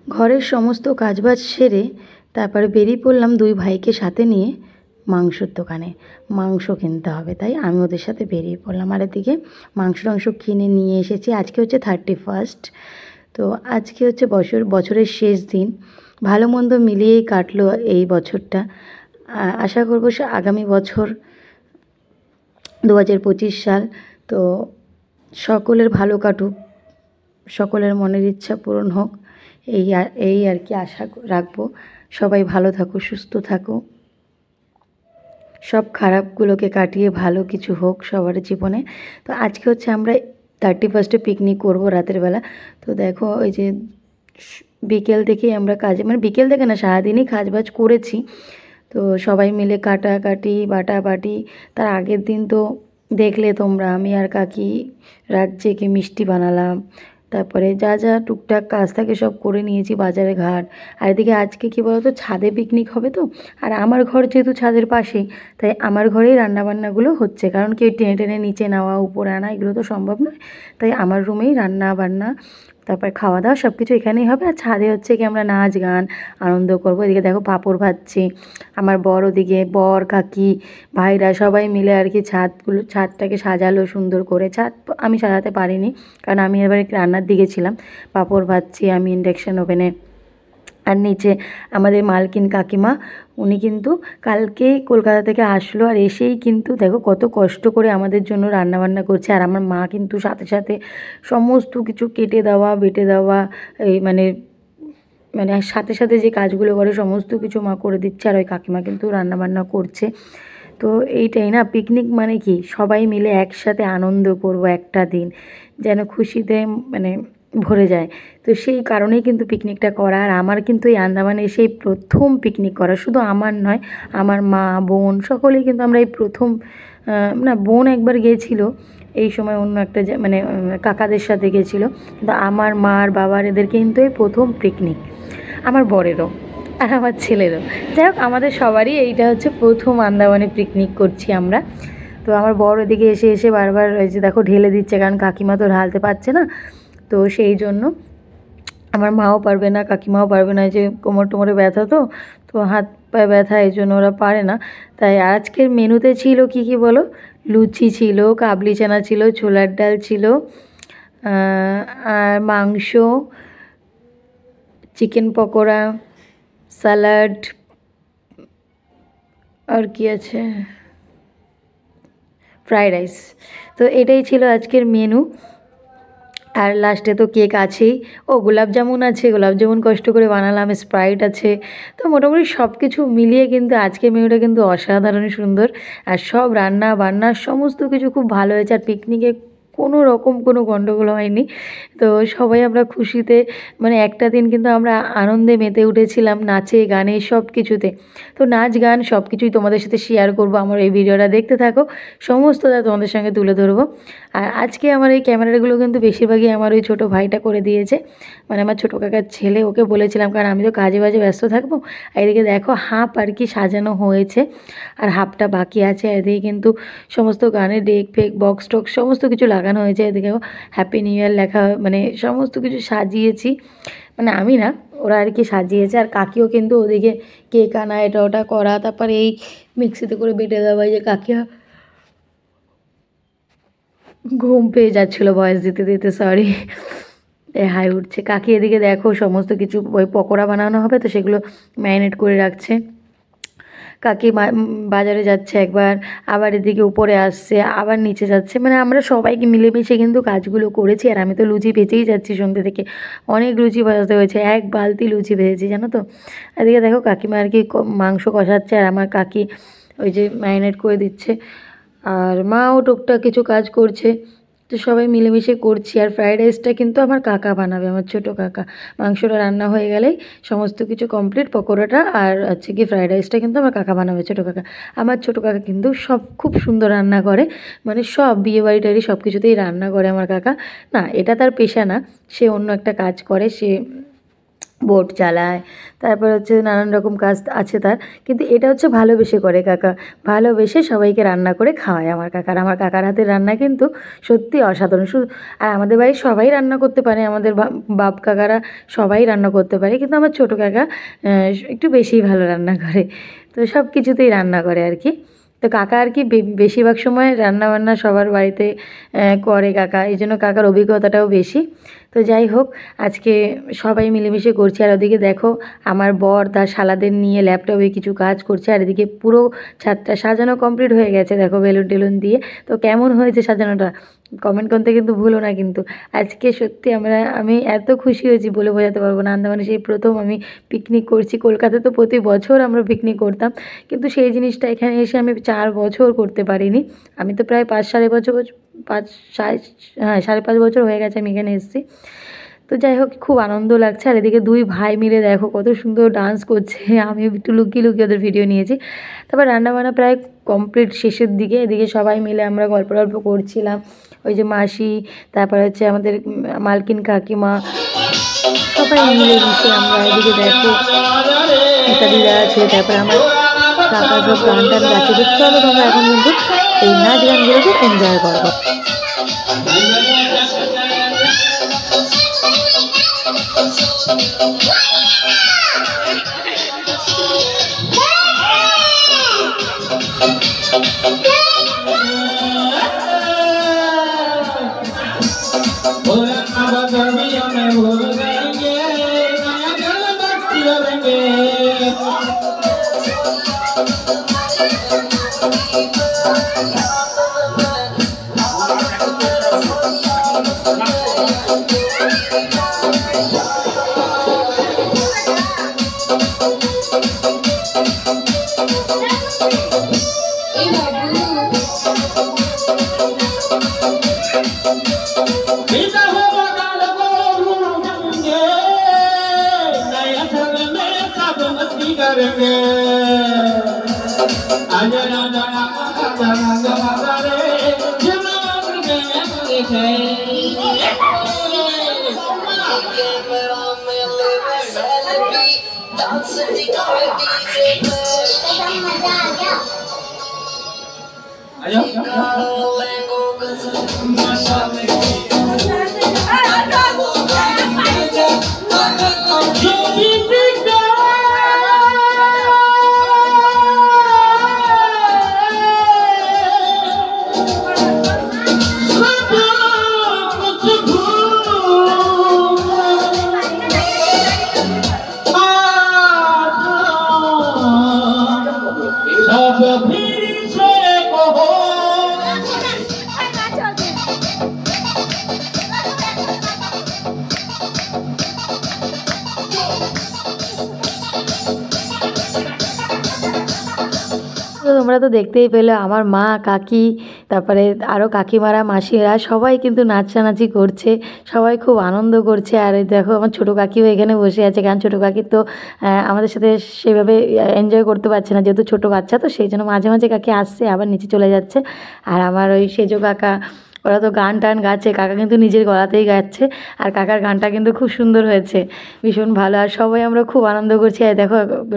ঘরের সমস্ত কাজবাজ সেরে তারপরে বেরিয়ে পড়লাম দুই ভাইকে সাথে নিয়ে মাংসর দোকানে। মাংস কিনতে হবে, তাই আমি ওদের সাথে বেরিয়ে পড়লাম। আর এদিকে মাংস কিনে নিয়ে এসেছি। আজকে হচ্ছে 31st, তো আজকে হচ্ছে বছরের শেষ দিন। ভালো মন্দ মিলিয়েই কাটলো এই বছরটা। আশা করব আগামী বছর 2025 সাল তো সকলের ভালো কাটুক, সকলের মনের ইচ্ছা পূরণ হোক, এই আর কি আশা রাখবো। সবাই ভালো থাকো, সুস্থ থাকো, সব খারাপগুলোকে কাটিয়ে ভালো কিছু হোক সবার জীবনে। তো আজকে হচ্ছে আমরা 31স্টে পিকনিক করব রাতের বেলা। তো দেখো ওই যে বিকেল থেকেই আমরা কাজে, মানে বিকেল থেকে না, সারাদিনই কাজবাজ করেছি। তো সবাই মিলে কাটাকাটি বাটাবাটি। তার আগের দিন তো দেখলে তোমরা, আমি আর কাকি রাত জেগে মিষ্টি বানালাম, তারপরে যা যা টুকটাক কাজ থাকে সব করে নিয়েছি, বাজারে ঘাট। আর এদিকে আজকে কী বলতো, ছাদে পিকনিক হবে তো। আর আমার ঘর যেহেতু ছাদের পাশেই, তাই আমার ঘরেই রান্নাবান্নাগুলো হচ্ছে, কারণ কেউ টেনে টেনে নিচে নেওয়া উপরে আনা এগুলো তো সম্ভব নয়। তাই আমার রুমেই রান্না বান্না, তারপর খাওয়া দাওয়া সব কিছু এখানেই হবে। আর ছাদে হচ্ছে কি আমরা নাচ গান আনন্দ করবো। এদিকে দেখো পাঁপড় ভাজছি আমার বর, ওদিকে বর কাকি ভাইরা সবাই মিলে আর কি ছাদটাকে সাজালো সুন্দর করে। ছাদ আমি সাজাতে পারিনি, কারণ আমি এবার রান্নার দিকে ছিলাম। পাঁপড় ভাজছি আমি ইন্ডাকশান ওভেনে। আর নিচে আমাদের মালকিন কাকিমা, উনি কিন্তু কালকেই কলকাতা থেকে আসলো। আর এসেই কিন্তু দেখো কত কষ্ট করে আমাদের জন্য রান্নাবান্না করছে। আর আমার মা কিন্তু সাথে সাথে সমস্ত কিছু কেটে দেওয়া বেটে দেওয়া, এই মানে মানে সাথে সাথে যে কাজগুলো করে সমস্ত কিছু মা করে দিচ্ছে। আর ওই কাকিমা কিন্তু রান্নাবান্না করছে। তো এইটাই না পিকনিক মানে কি, সবাই মিলে একসাথে আনন্দ করব একটা দিন, যেন খুশিতে মানে ভরে যায়। তো সেই কারণেই কিন্তু পিকনিকটা করা। আর আমার কিন্তু এই আন্দামানে সেই প্রথম পিকনিক করা, শুধু আমার নয়, আমার মা বোন সকলেই কিন্তু আমরা এই প্রথম, না বোন একবার গিয়েছিল এই সময় অন্য একটা মানে কাকাদের সাথে গিয়েছিল, কিন্তু আমার মা আর বাবার এদের কিন্তু এই প্রথম পিকনিক, আমার বরেরও আর আমার ছেলেরও। যাই হোক আমাদের সবারই এইটা হচ্ছে প্রথম আন্দামানে পিকনিক করছি আমরা। তো আমার বর ওদিকে এসে এসে বারবার ওই যে দেখো ঢেলে দিচ্ছে, কারণ কাকিমা তো ঢালতে পারছে না। তো সেই জন্য আমার মাও পারবে না, কাকিমাও পারবে না, যে কোমর টোমরে ব্যথা, তো তো হাত পায়ে ব্যথা, এই জন্য ওরা পারে না। তাই আজকের মেনুতে ছিল কি কি বলো, লুচি ছিল, কাবলি চানা ছিল, ছোলার ডাল ছিল, আর মাংস, চিকেন পকোড়া, স্যালাড, আর কি আছে, ফ্রাইড রাইস। তো এটাই ছিল আজকের মেনু। আর লাস্টে তো কেক আছেই, ও গোলাপ জামুন আছে, গোলাপ জামুন কষ্ট করে বানালাম, স্প্রাইট আছে। তো মোটামুটি সব কিছু মিলিয়ে কিন্তু আজকের মেনুটা কিন্তু অসাধারণ সুন্দর। আর সব রান্না বান্না সমস্ত কিছু খুব ভালো হয়েছে। আর পিকনিকে কোনো রকম কোনো গণ্ডগোল হয়নি। তো সবাই আমরা খুশিতে, মানে একটা দিন কিন্তু আমরা আনন্দে মেতে উঠেছিলাম, নাচে গানে সব কিছুতে। তো নাচ গান সব কিছুই তোমাদের সাথে শেয়ার করব, আমার এই ভিডিওটা দেখতে থাকো, সমস্তটা তোমাদের সঙ্গে তুলে ধরবো। আর আজকে আমার এই ক্যামেরাগুলো কিন্তু বেশিরভাগই আমার ওই ছোটো ভাইটা করে দিয়েছে, মানে আমার ছোটো কাকার ছেলে। ওকে বলেছিলাম, কারণ আমি তো কাজে বাজে ব্যস্ত থাকবো। আর এদিকে দেখো হাফ আর কি সাজানো হয়েছে, আর হাফটা বাকি আছে। এদিকে কিন্তু সমস্ত গানের ডেক ফেক বক্স টক্স সমস্ত কিছু লাগানো হয়েছে। এদিকে হ্যাপি নিউ ইয়ার লেখা, মানে সমস্ত কিছু সাজিয়েছি, মানে আমি না, ওরা আর কি সাজিয়েছে। আর কাকিও কিন্তু ওদিকে কেক আনা এটা ওটা করা, তারপরে এই মিক্সিতে করে বেটে দেওয়া, যে কাকিয়া ঘুম পেয়ে যাচ্ছিলো ভয়েস দিতে দিতে, সরি, হাই উঠছে। কাকি এদিকে দেখো সমস্ত কিছু, ওই পকোড়া বানানো হবে তো সেগুলো ম্যারিনেট করে রাখছে। কাকি বাজারে যাচ্ছে একবার, আবার এদিকে উপরে আসছে, আবার নিচে যাচ্ছে, মানে আমরা সবাইকে মিলেমিশে কিন্তু কাজগুলো করেছি। আর আমি তো লুচি ভেজেই যাচ্ছি সন্ধ্যে থেকে, অনেক লুচি ভাজতে হয়েছে, এক বালতি লুচি ভেজেছি জানো তো। এদিকে দেখো কাকিমা আর কি মাংস কষাচ্ছে, আর আমার কাকি ওই যে ম্যারিনেট করে দিচ্ছে, আর মাও টুকটাক কিছু কাজ করছে। তো সবাই মিলেমিশে করছি। আর ফ্রাইড রাইসটা কিন্তু আমার কাকা বানাবে, আমার ছোটো কাকা। মাংসটা রান্না হয়ে গেলেই সমস্ত কিছু কমপ্লিট, পকোড়াটা আর হচ্ছে কি ফ্রাইড রাইসটা কিন্তু আমার কাকা বানাবে, ছোটো কাকা। আমার ছোটো কাকা কিন্তু সব খুব সুন্দর রান্না করে, মানে সব বিয়েবাড়ি টাড়ি সব কিছুতেই রান্না করে আমার কাকা। না এটা তার পেশা না, সে অন্য একটা কাজ করে, সে বোট চালায়, তারপর হচ্ছে নানান রকম কাজ আছে তার। কিন্তু এটা হচ্ছে ভালোবেসে করে কাকা, ভালোবেসে সবাইকে রান্না করে খাওয়ায় আমার কাকার। আমার কাকার হাতের রান্না কিন্তু সত্যি অসাধারণ। শুধু আর আমাদের বাড়ির সবাই রান্না করতে পারে, আমাদের বাপ কাকারা সবাই রান্না করতে পারে, কিন্তু আমার ছোটো কাকা একটু বেশিই ভালো রান্না করে। তো সব কিছুতেই রান্না করে আর কি। তো কাকা আর কি বেশিরভাগ সময় রান্নাবান্না সবার বাড়িতে করে কাকা, এই জন্য কাকার অভিজ্ঞতাটাও বেশি। তো যাই হোক, আজকে সবাই মিলেমিশে করছি। আর ওদিকে দেখো আমার বর তার শালাদের নিয়ে ল্যাপটপে কিছু কাজ করছে, আর এদিকে পুরো ছাদটা সাজানো কমপ্লিট হয়ে গেছে দেখো বেলুন টেলুন দিয়ে। তো কেমন হয়েছে সাজানোটা কমেন্ট করতে কিন্তু ভুলো না কিন্তু। আজকে সত্যি আমি এত খুশি হয়েছি বলে বোঝাতে পারবো না। আন্দামানে সেই প্রথম আমি পিকনিক করছি। কলকাতায় তো প্রতি বছর আমরা পিকনিক করতাম, কিন্তু সেই জিনিসটা এখানে এসে আমি 4 বছর করতে পারিনি। আমি তো প্রায় 5-5.5 বছর হয়ে গেছে আমি এখানে এসেছি। তো যাই হোক, খুব আনন্দ লাগছে। আর এদিকে 2 ভাই মিলে দেখো কত সুন্দর ডান্স করছে। আমি একটু লুকিয়ে লুকিয়ে ওদের ভিডিও নিয়েছি। তারপর রান্নাবান্না প্রায় কমপ্লিট শেষের দিকে। এদিকে সবাই মিলে আমরা গল্প করছিলাম। ওই যে মাসি, তারপর হচ্ছে আমাদের মালকিন কাকিমা, সবাই মিলে মিশে আমরা। এদিকে দেখো একটা দিদা আছে, তারপর আমার কাকা সব গান টান গাচ্ছে। তো চলো তোমরা এখন কিন্তু এই নাচ গানগুলোকে এনজয় করবো। তো তোমরা তো দেখতেই পেলে আমার মা, কাকি, তারপরে আরও কাকিমারা, মাসিরা সবাই কিন্তু নাচানাচি করছে, সবাই খুব আনন্দ করছে। আর দেখো আমার ছোটো কাকিও এখানে বসে আছে, কারণ ছোটো কাকি তো আমাদের সাথে সেভাবে এনজয় করতে পারছে না, যেহেতু ছোটো বাচ্চা। তো সেই জন্য মাঝে মাঝে কাকি আসছে, আবার নিচে চলে যাচ্ছে। আর আমার ওই সেজো কাকা, ওরা তো গান টান গাচ্ছে, কাকা কিন্তু নিজের গলাতেই গাচ্ছে। আর কাকার গানটা কিন্তু খুব সুন্দর হয়েছে, ভীষণ ভালো। আর সবাই আমরা খুব আনন্দ করছি। আর দেখো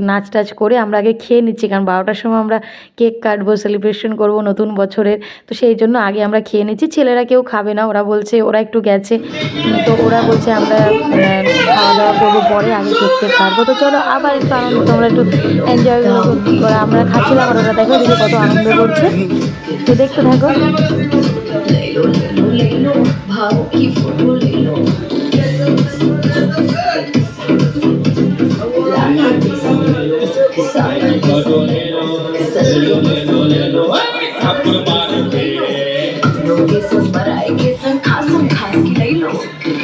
নাচ টাচ করে আমরা আগে খেয়ে নিচ্ছি, কারণ 12টার সময় আমরা কেক কাটবো, সেলিব্রেশন করব নতুন বছরের। তো সেই জন্য আগে আমরা খেয়ে নিচ্ছি। ছেলেরা কেউ খাবে না, ওরা বলছে, ওরা একটু গেছে, তো ওরা বলছে আমরা খাওয়া দাওয়া করবো পরে, আগে কেক কাটবো। তো চলো আবার একটু আনন্দ, তোমরা একটু এনজয় করা। আমরা খাচ্ছিলাম আর ওরা দেখো দিকে কত আনন্দ করছে, তো দেখতে থাকো। भावों की फोटो ले लो,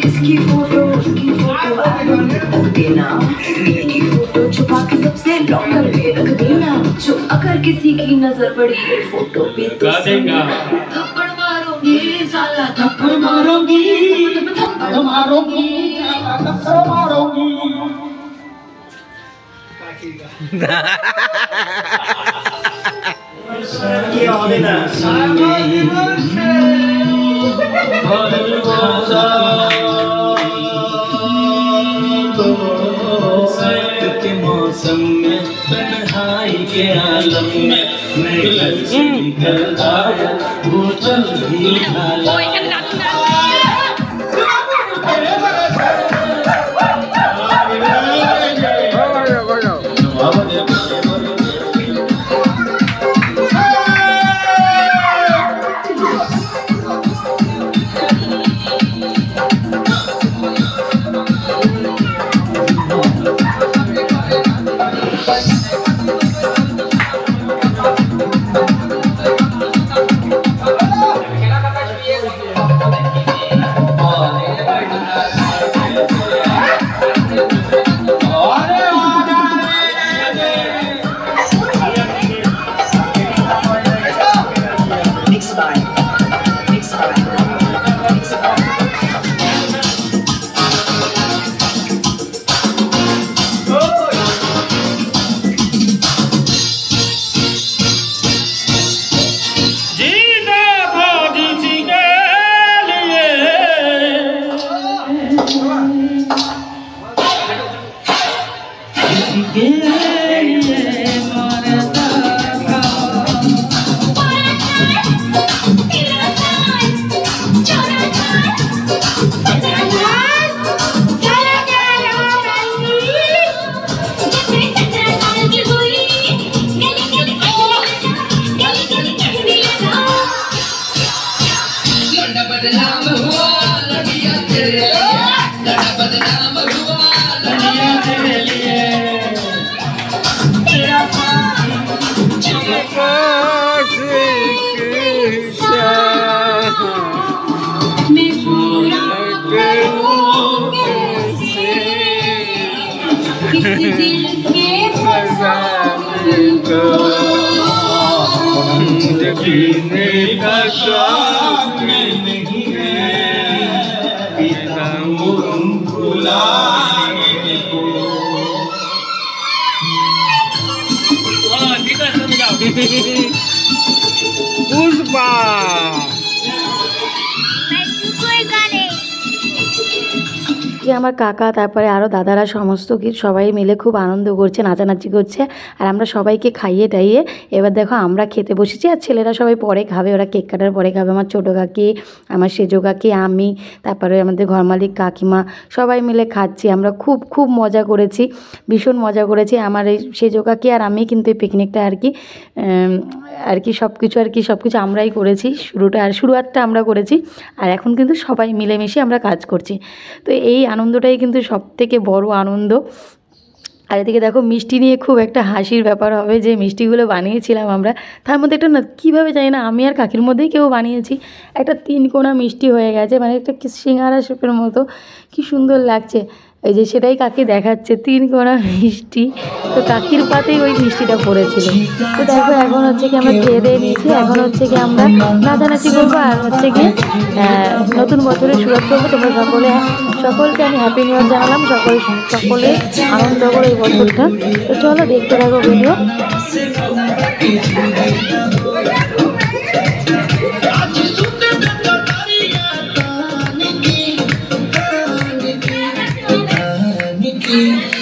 इसकी फोटो उसकी फोटो रख देना, मेरी फोटो छुपा के सबसे लॉक करके रख देना। जो अगर किसी की नजर पड़ी फोटो पे तो थप्पड़ मारूंगी, साला थप्पड़ मारूंगी, थप्पड़ मारूंगी, थप्पड़ मारूंगी। ये होने ना ভালোবাসা के मौसम में तन्हाई के आलम में मैं घर से निकल आया वो चल भी ढाला पीने का शौक में नहीं है पीता हूँ भुलाने को पुष्पा যে আমার কাকা তারপরে আরও দাদারা সমস্ত সবাই মিলে খুব আনন্দ করছে, নাচানাচি করছে। আর আমরা সবাইকে খাইয়ে টাইয়ে এবার দেখো আমরা খেতে বসেছি। আর ছেলেরা সবাই পরে খাবে, ওরা কেক কাটার পরে খাবে। আমার ছোটো কাকি, আমার সেজো কাকি, আমি, তারপরে আমাদের ঘর মালিক কাকিমা সবাই মিলে খাচ্ছি। আমরা খুব খুব মজা করেছি, ভীষণ মজা করেছি। আমার এই সেজো কাকি আর আমি কিন্তু এই পিকনিকটা আর কি সব কিছু আমরাই করেছি। শুরুয়াতটা আমরা করেছি, আর এখন কিন্তু সবাই মিলেমিশে আমরা কাজ করছি। তো এই আনন্দটাই কিন্তু সবথেকে বড় আনন্দ। আর এদিকে দেখো মিষ্টি নিয়ে খুব একটা হাসির ব্যাপার হবে, যে মিষ্টিগুলো বানিয়েছিলাম আমরা, তার মধ্যে একটা না কীভাবে জানি না আমি আর কাকির মধ্যেই কেউ বানিয়েছি, একটা 3 কোনা মিষ্টি হয়ে গেছে, মানে একটা সিঙ্গারা শেপের মতো, কি সুন্দর লাগছে। এই যে সেটাই কাকি দেখাচ্ছে 3 কোনা মিষ্টি, তো কাকির পাতেই ওই মিষ্টিটা পড়েছিল। তো দেখো এখন হচ্ছে কি আমরা খেয়ে দিয়ে নিয়েছি, এখন হচ্ছে কি আমরা নাচানাচি করবো, আর হচ্ছে কি নতুন বছরের শুরু করবো। তোমরা সকলকে আমি হ্যাপি নিউ ইয়ার জানালাম, সকলে আনন্দ করো এই বছরটা। তো চলো দেখতে থাকো ভিডিও। Yeah.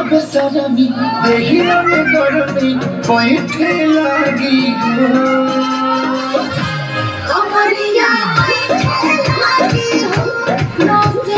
बेसरमी देखियो में गरमी बैठे लागी हो कमरिया बैठे लागी हो नौसे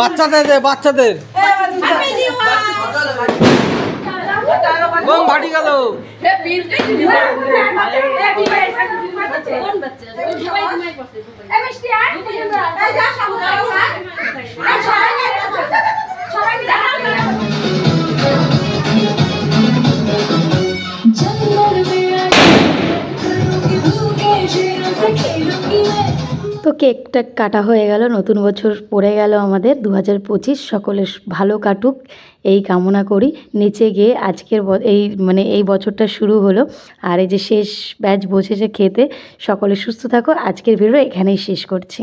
বাচ্চাদের বাচ্চাদের বম ফাটি গেল তো কেকটা কাটা হয়ে গেল, নতুন বছর পড়ে গেল আমাদের 2025। সকলের ভালো কাটুক এই কামনা করি। নিচে গিয়ে আজকের এই বছরটা শুরু হলো, আর এই যে শেষ ব্যাচ বসেছে খেতে। সকলে সুস্থ থাকো। আজকের ভিডিও এখানেই শেষ করছি।